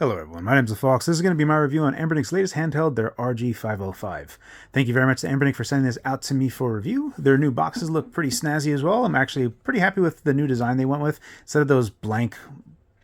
Hello everyone, my name is Phawx. This is going to be my review on Anbernic's latest handheld, their RG505. Thank you very much to Anbernic for sending this out to me for review. Their new boxes look pretty snazzy as well. I'm actually pretty happy with the new design they went with. Instead of those blank,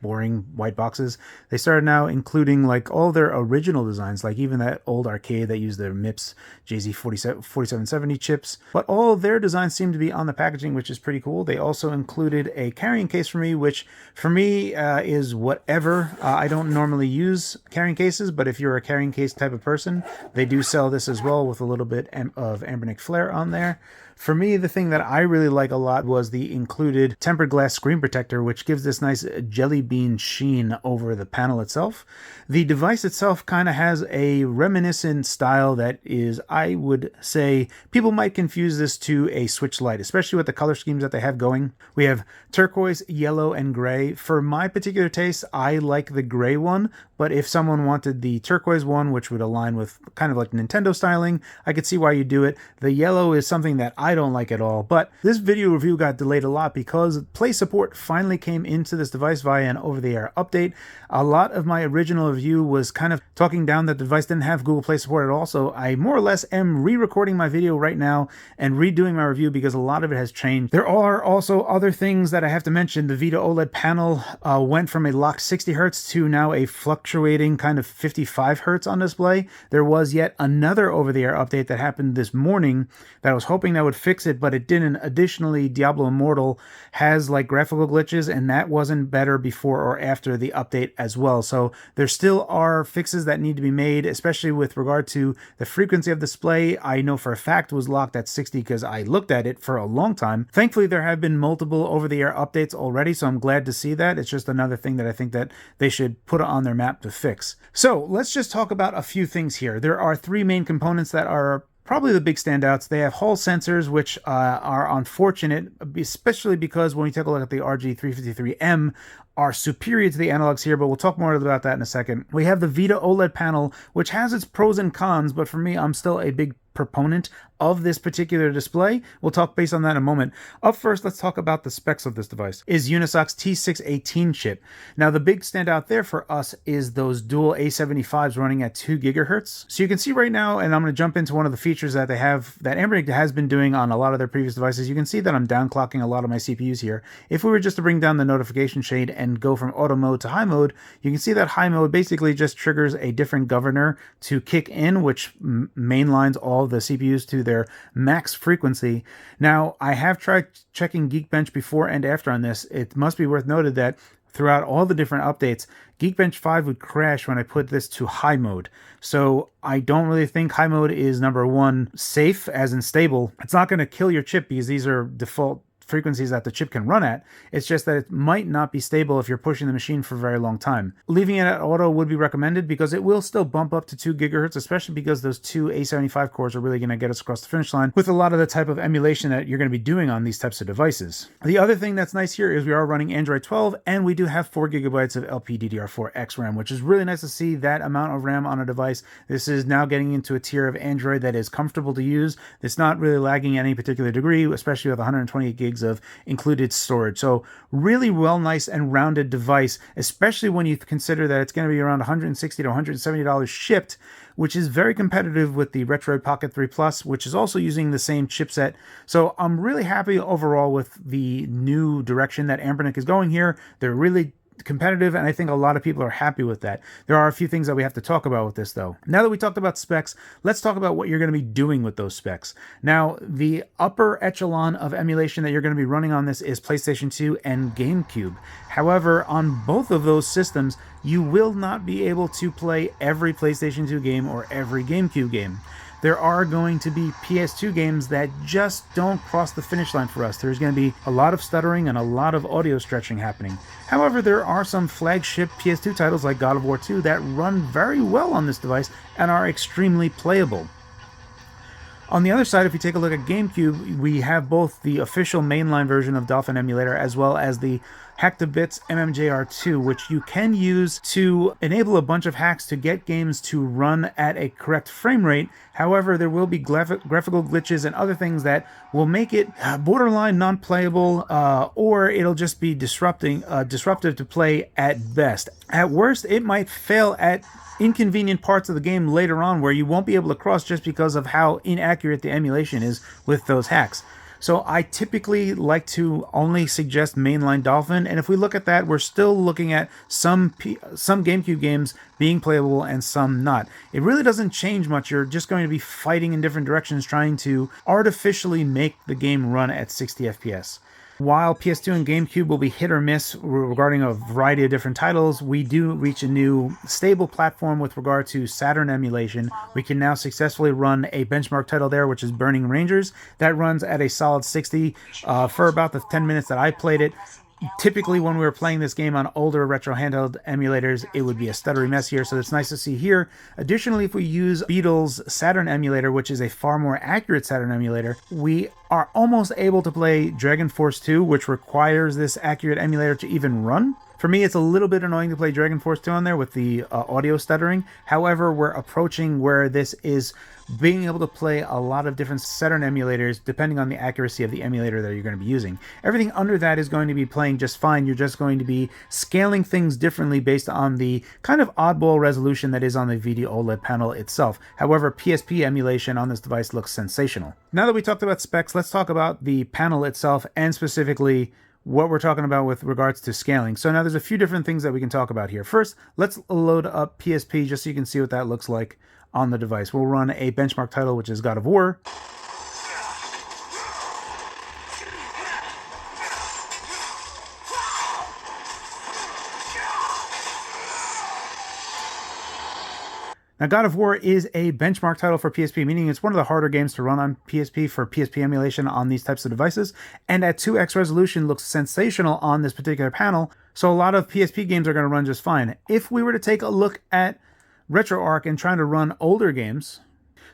boring white boxes, they started now including like all their original designs, like even that old arcade that used their MIPS JZ4770 chips. But all of their designs seem to be on the packaging, which is pretty cool. They also included a carrying case for me, which for me is whatever. I don't normally use carrying cases, but if you're a carrying case type of person, they do sell this as well with a little bit of Anbernic flair on there. For me, the thing that I really like a lot was the included tempered glass screen protector, which gives this nice jelly bean sheen over the panel itself. The device itself kind of has a reminiscent style that is, I would say, people might confuse this to a Switch Lite, especially with the color schemes that they have going. We have turquoise, yellow, and gray. For my particular taste, I like the gray one, but if someone wanted the turquoise one, which would align with kind of like Nintendo styling, I could see why you do it. The yellow is something that I don't like at all, but this video review got delayed a lot because Play support finally came into this device via an over-the-air update. A lot of my original review was kind of talking down that the device didn't have Google Play support at all, so I more or less am re-recording my video right now and redoing my review because a lot of it has changed. There are also other things that I have to mention. The Vita OLED panel went from a locked 60 Hz to now a fluctuating kind of 55 Hz on display. There was yet another over-the-air update that happened this morning that I was hoping that would fix it, but it didn't. Additionally, Diablo Immortal has like graphical glitches, and that wasn't better before or after the update as well. So there still are fixes that need to be made, especially with regard to the frequency of display. I know for a fact was locked at 60 because I looked at it for a long time. Thankfully, there have been multiple over-the-air updates already, so I'm glad to see that. It's just another thing that I think that they should put on their map to fix. So let's just talk about a few things here. There are three main components that are probably the big standouts. They have Hall sensors, which are unfortunate, especially because when we take a look at the RG353M, are superior to the analogs here, but we'll talk more about that in a second. We have the Vita OLED panel, which has its pros and cons, but for me, I'm still a big proponent of this particular display. We'll talk based on that in a moment. Up first, let's talk about the specs of this device. Is Unisoc's T618 chip. Now, the big standout there for us is those dual A75s running at 2 gigahertz. So you can see right now, and I'm going to jump into one of the features that they have, that Anbernic has been doing on a lot of their previous devices. You can see that I'm downclocking a lot of my CPUs here. If we were just to bring down the notification shade and go from auto mode to high mode, you can see that high mode basically just triggers a different governor to kick in, which mainlines all the CPUs to their max frequency. Now, I have tried checking Geekbench before and after on this. It must be worth noted that throughout all the different updates, Geekbench 5 would crash when I put this to high mode. So I don't really think high mode is, number one, safe, as in stable. It's not going to kill your chip because these are default frequencies that the chip can run at. It's just that it might not be stable if you're pushing the machine for a very long time. Leaving it at auto would be recommended because it will still bump up to 2 gigahertz, especially because those two A75 cores are really going to get us across the finish line with a lot of the type of emulation that you're going to be doing on these types of devices. The other thing that's nice here is we are running Android 12 and we do have 4 gigabytes of LPDDR4X RAM, which is really nice to see that amount of RAM on a device. This is now getting into a tier of Android that is comfortable to use. It's not really lagging at any particular degree, especially with 128 gigs of included storage. So really well, nice and rounded device, especially when you consider that it's going to be around $160 to $170 shipped, which is very competitive with the Retroid Pocket 3 Plus, which is also using the same chipset. So I'm really happy overall with the new direction that Anbernic is going here. They're really competitive, and I think a lot of people are happy with that. There are a few things that we have to talk about with this, though. Now that we talked about specs, let's talk about what you're going to be doing with those specs. Now, the upper echelon of emulation that you're going to be running on this is PlayStation 2 and GameCube. However, on both of those systems, you will not be able to play every PlayStation 2 game or every GameCube game. There are going to be PS2 games that just don't cross the finish line for us. There's going to be a lot of stuttering and a lot of audio stretching happening. However, there are some flagship PS2 titles like God of War 2 that run very well on this device and are extremely playable. On the other side, if you take a look at GameCube, we have both the official mainline version of Dolphin Emulator as well as the Hack to Bits MMJR2, which you can use to enable a bunch of hacks to get games to run at a correct frame rate. However, there will be graphical glitches and other things that will make it borderline non-playable, or it'll just be disruptive to play at best. At worst, it might fail at inconvenient parts of the game later on where you won't be able to cross just because of how inaccurate the emulation is with those hacks. So I typically like to only suggest mainline Dolphin, and if we look at that, we're still looking at some GameCube games being playable and some not. It really doesn't change much. You're just going to be fighting in different directions, trying to artificially make the game run at 60 FPS. While PS2 and GameCube will be hit or miss regarding a variety of different titles, we do reach a new stable platform with regard to Saturn emulation. We can now successfully run a benchmark title there, which is Burning Rangers. That runs at a solid 60 for about the 10 minutes that I played it. Typically, when we were playing this game on older retro handheld emulators, it would be a stuttery mess here, so it's nice to see here. Additionally, if we use Beatle's Saturn emulator, which is a far more accurate Saturn emulator, we are almost able to play Dragon Force 2, which requires this accurate emulator to even run. For me, it's a little bit annoying to play Dragon Force 2 on there with the audio stuttering. However, we're approaching where this is being able to play a lot of different Saturn emulators depending on the accuracy of the emulator that you're going to be using. Everything under that is going to be playing just fine. You're just going to be scaling things differently based on the kind of oddball resolution that is on the Vita OLED panel itself. However, PSP emulation on this device looks sensational. Now that we talked about specs, let's talk about the panel itself and specifically what we're talking about with regards to scaling. So now there's a few different things that we can talk about here. First, let's load up PSP just so you can see what that looks like on the device. We'll run a benchmark title, which is God of War. Now, God of War is a benchmark title for PSP, meaning it's one of the harder games to run on PSP for PSP emulation on these types of devices, and at 2x resolution looks sensational on this particular panel, so a lot of PSP games are going to run just fine. If we were to take a look at RetroArch and trying to run older games,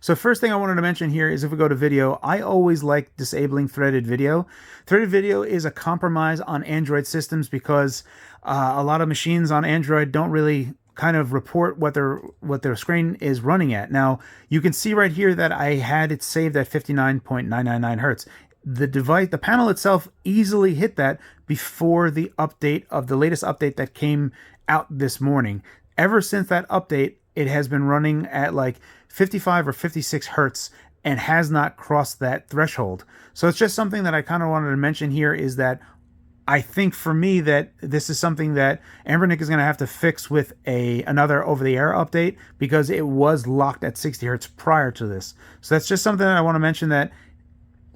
so first thing I wanted to mention here is if we go to video, I always like disabling threaded video. Threaded video is a compromise on Android systems because a lot of machines on Android don't really kind of report what their screen is running at. Now, you can see right here that I had it saved at 59.999 hertz. The panel itself easily hit that before the latest update that came out this morning. Ever since that update, it has been running at like 55 or 56 hertz and has not crossed that threshold. So it's just something that I kind of wanted to mention here, is that I think for me that this is something that Anbernic is going to have to fix with another over-the-air update, because it was locked at 60 hertz prior to this. So that's just something that I want to mention, that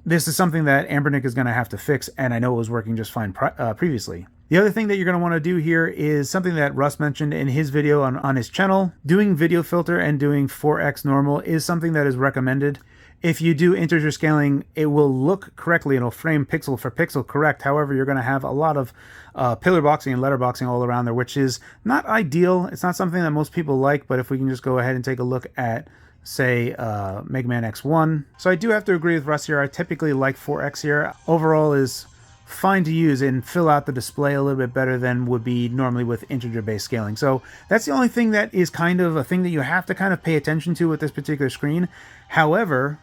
this is something that Anbernic is going to have to fix, and I know it was working just fine previously. The other thing that you're going to want to do here is something that Russ mentioned in his video on his channel. Doing video filter and doing 4x normal is something that is recommended. If you do integer scaling, it will look correctly. It'll frame pixel for pixel correct. However, you're going to have a lot of pillar boxing and letterboxing all around there, which is not ideal. It's not something that most people like, but if we can just go ahead and take a look at, say, Mega Man X1. So I do have to agree with Russ here. I typically like 4x here. Overall is fine to use and fill out the display a little bit better than would be normally with integer-based scaling. So that's the only thing that is kind of a thing that you have to kind of pay attention to with this particular screen. However,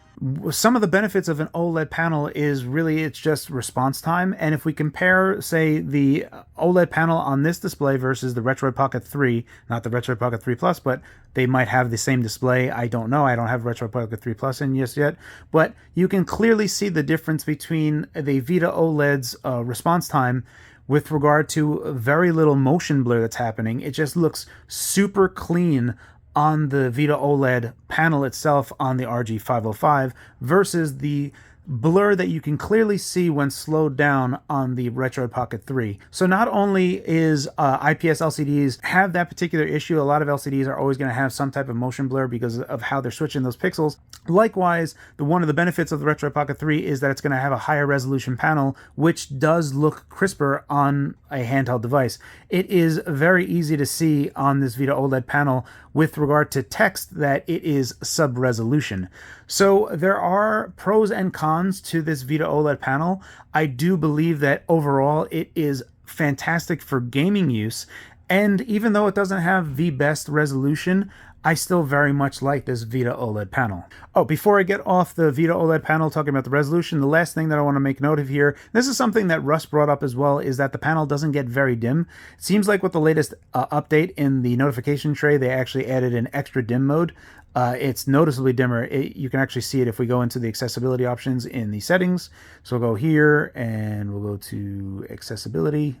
some of the benefits of an OLED panel is really it's just response time. And if we compare, say, the OLED panel on this display versus the Retroid Pocket 3, not the Retroid Pocket 3 Plus, but they might have the same display. I don't know. I don't have Retroid Pocket 3 Plus in just yet. But you can clearly see the difference between the Vita OLED's response time with regard to very little motion blur that's happening. It just looks super clean on the Vita OLED panel itself on the RG505 versus the blur that you can clearly see when slowed down on the Retroid Pocket 3. So not only is IPS LCDs have that particular issue, a lot of LCDs are always going to have some type of motion blur because of how they're switching those pixels. Likewise, one of the benefits of the Retroid Pocket 3 is that it's going to have a higher resolution panel, which does look crisper on a handheld device. It is very easy to see on this Vita OLED panel with regard to text that it is sub-resolution. So there are pros and cons to this Vita OLED panel. I do believe that overall it is fantastic for gaming use. And even though it doesn't have the best resolution, I still very much like this Vita OLED panel. Oh, before I get off the Vita OLED panel talking about the resolution, the last thing that I want to make note of here, this is something that Russ brought up as well, is that the panel doesn't get very dim. It seems like with the latest update in the notification tray, they actually added an extra dim mode. It's noticeably dimmer. You can actually see it if we go into the accessibility options in the settings. So we'll go here and we'll go to accessibility.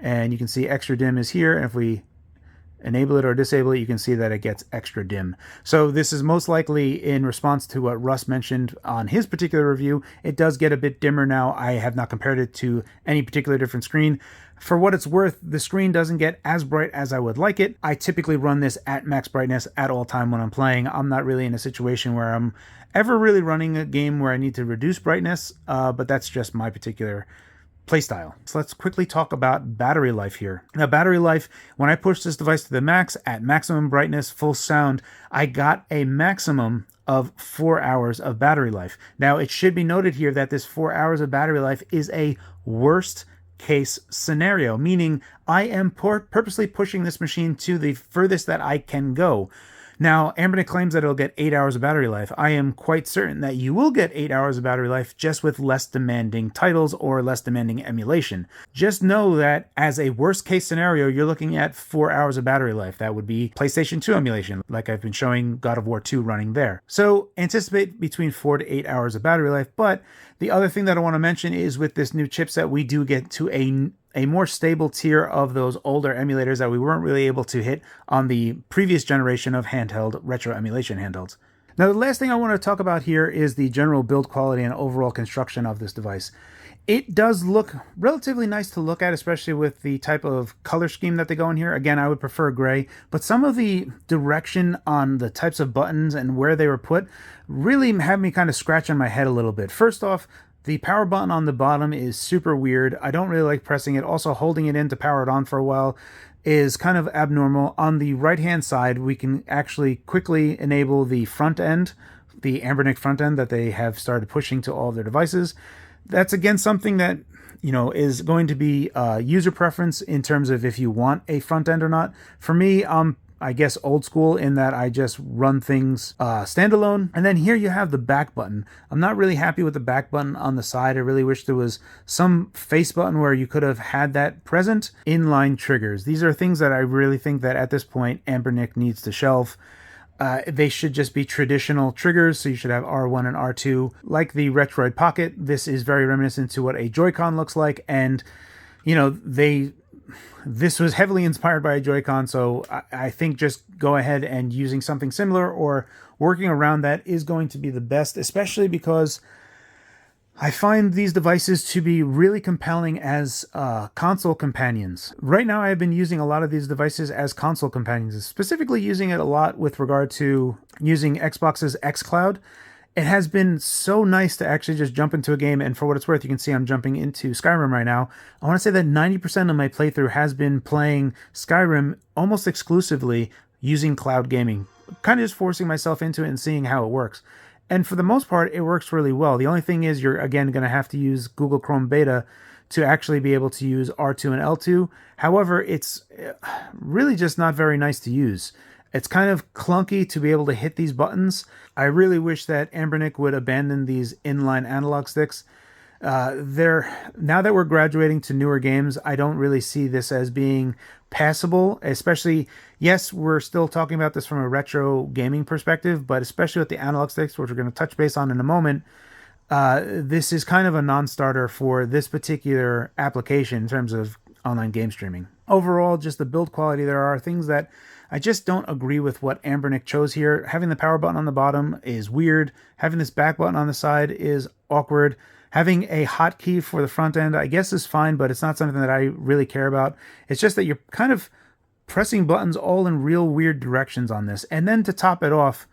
And you can see extra dim is here. And if we enable it or disable it, you can see that it gets extra dim. So this is most likely in response to what Russ mentioned on his particular review. It does get a bit dimmer now. I have not compared it to any particular different screen. For what it's worth, the screen doesn't get as bright as I would like it. I typically run this at max brightness at all time when I'm playing. I'm not really in a situation where I'm ever really running a game where I need to reduce brightness, but that's just my particular playstyle. So let's quickly talk about battery life here. Now, battery life, when I pushed this device to the max at maximum brightness, full sound, I got a maximum of 4 hours of battery life. Now, it should be noted here that this 4 hours of battery life is a worst case scenario, meaning I am purposely pushing this machine to the furthest that I can go. Now, Anbernic claims that it'll get 8 hours of battery life. I am quite certain that you will get 8 hours of battery life, just with less demanding titles or less demanding emulation. Just know that as a worst case scenario, you're looking at 4 hours of battery life. That would be PlayStation 2 emulation, like I've been showing God of War 2 running there. So anticipate between 4 to 8 hours of battery life. But the other thing that I want to mention is with this new chipset, we do get to a more stable tier of those older emulators that we weren't really able to hit on the previous generation of handheld retro emulation handhelds. Now, the last thing I want to talk about here is the general build quality and overall construction of this device. It does look relatively nice to look at, especially with the type of color scheme that they go in here. Again, I would prefer gray, but some of the direction on the types of buttons and where they were put really have me kind of scratching my head a little bit. First off, the power button on the bottom is super weird. I don't really like pressing it. Also, holding it in to power it on for a while is kind of abnormal. On the right-hand side, we can actually quickly enable the front end, the Anbernic front end that they have started pushing to all of their devices. That's, again, something that, you know, is going to be user preference in terms of if you want a front end or not. For me, I guess old school in that I just run things standalone. And then here you have the back button. I'm not really happy with the back button on the side. I really wish there was some face button where you could have had that present. Inline triggers. These are things that I really think that at this point Anbernic needs to shelve. They should just be traditional triggers, so you should have R1 and R2. Like the Retroid Pocket, this is very reminiscent to what a Joy-Con looks like, and, you know, this was heavily inspired by a Joy-Con, so I think just go ahead and using something similar or working around that is going to be the best, especially because I find these devices to be really compelling as console companions. Right now, I've been using a lot of these devices as console companions, specifically using it a lot with regard to using Xbox's xCloud. It has been so nice to actually just jump into a game, and for what it's worth, you can see I'm jumping into Skyrim right now. I want to say that 90% of my playthrough has been playing Skyrim almost exclusively using cloud gaming, kind of just forcing myself into it and seeing how it works. And for the most part, it works really well. The only thing is you're, again, going to have to use Google Chrome Beta to actually be able to use R2 and L2. However, it's really just not very nice to use. It's kind of clunky to be able to hit these buttons. I really wish that Anbernic would abandon these inline analog sticks. Now that we're graduating to newer games, I don't really see this as being passable, especially, yes, we're still talking about this from a retro gaming perspective, but especially with the analog sticks, which we're going to touch base on in a moment, this is kind of a non-starter for this particular application in terms of online game streaming. Overall, just the build quality, there are things that I just don't agree with what Anbernic chose here. Having the power button on the bottom is weird. Having this back button on the side is awkward. Having a hotkey for the front end, I guess, is fine, but it's not something that I really care about. It's just that you're kind of pressing buttons all in real weird directions on this. And then to top it off,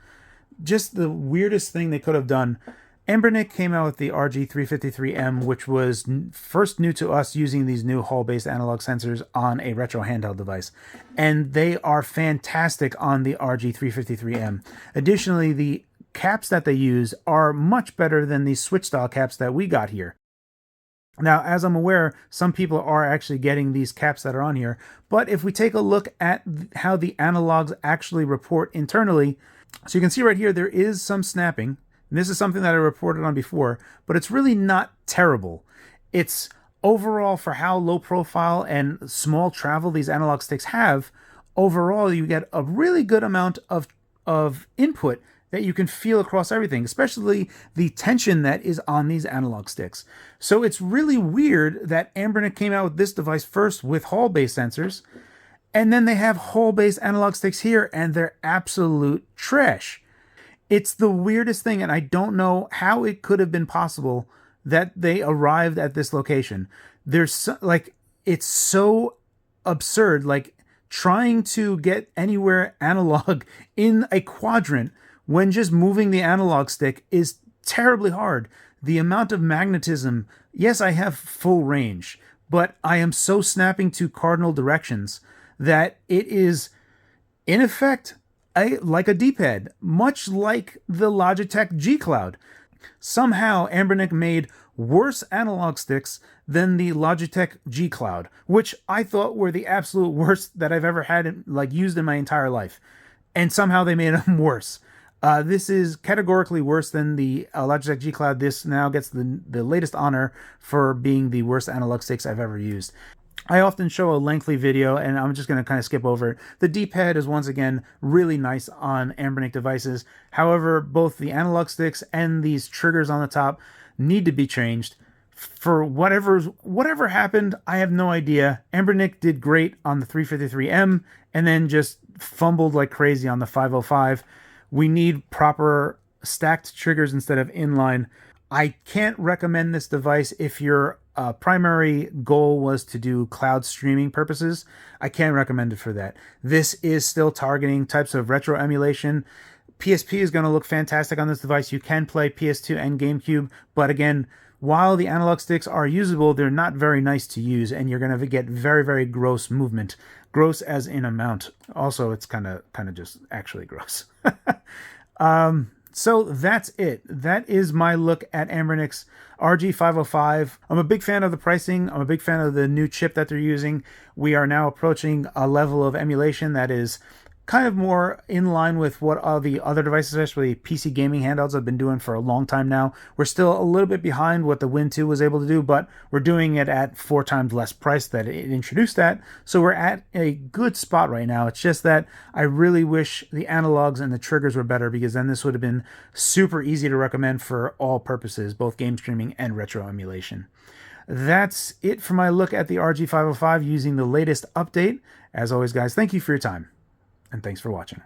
just the weirdest thing they could have done, Anbernic came out with the RG505M, which was first new to us using these new Hall-based analog sensors on a retro handheld device. And they are fantastic on the RG505M. Additionally, the caps that they use are much better than the switch style caps that we got here. Now, as I'm aware, some people are actually getting these caps that are on here, but if we take a look at how the analogs actually report internally, so you can see right here, there is some snapping. And this is something that I reported on before, but it's really not terrible. It's overall, for how low profile and small travel these analog sticks have, overall you get a really good amount of input that you can feel across everything, especially the tension that is on these analog sticks. So it's really weird that Anbernic came out with this device first with Hall-based sensors, and then they have Hall-based analog sticks here, and they're absolute trash. It's the weirdest thing, and I don't know how it could have been possible that they arrived at this location. It's so absurd, like trying to get anywhere analog in a quadrant when just moving the analog stick is terribly hard. The amount of magnetism, yes, I have full range, but I am so snapping to cardinal directions that it is, in effect, like a D-pad, much like the Logitech G Cloud. Somehow, Anbernic made worse analog sticks than the Logitech G Cloud, which I thought were the absolute worst that I've ever had used in my entire life. And somehow they made them worse. This is categorically worse than the Logitech G Cloud. This now gets the latest honor for being the worst analog sticks I've ever used. I often show a lengthy video, and I'm just going to kind of skip over it. The D-pad is once again really nice on Anbernic devices. However, both the analog sticks and these triggers on the top need to be changed. For whatever happened, I have no idea. Anbernic did great on the 353M, and then just fumbled like crazy on the 505. We need proper stacked triggers instead of inline. I can't recommend this device if your primary goal was to do cloud streaming purposes. I can't recommend it for that. This is still targeting types of retro emulation. PSP is going to look fantastic on this device. You can play PS2 and GameCube, but again, while the analog sticks are usable, they're not very nice to use, and you're going to get very, very gross movement. Gross as in amount. Also, it's kind of just actually gross. So that's it. That is my look at Anbernic's RG505. I'm a big fan of the pricing. I'm a big fan of the new chip that they're using. We are now approaching a level of emulation that is kind of more in line with what all the other devices, especially PC gaming handhelds, have been doing for a long time now. We're still a little bit behind what the Win 2 was able to do, but we're doing it at 4 times less price that it introduced at. So we're at a good spot right now. It's just that I really wish the analogs and the triggers were better, because then this would have been super easy to recommend for all purposes, both game streaming and retro emulation. That's it for my look at the RG505 using the latest update. As always, guys, thank you for your time. And thanks for watching.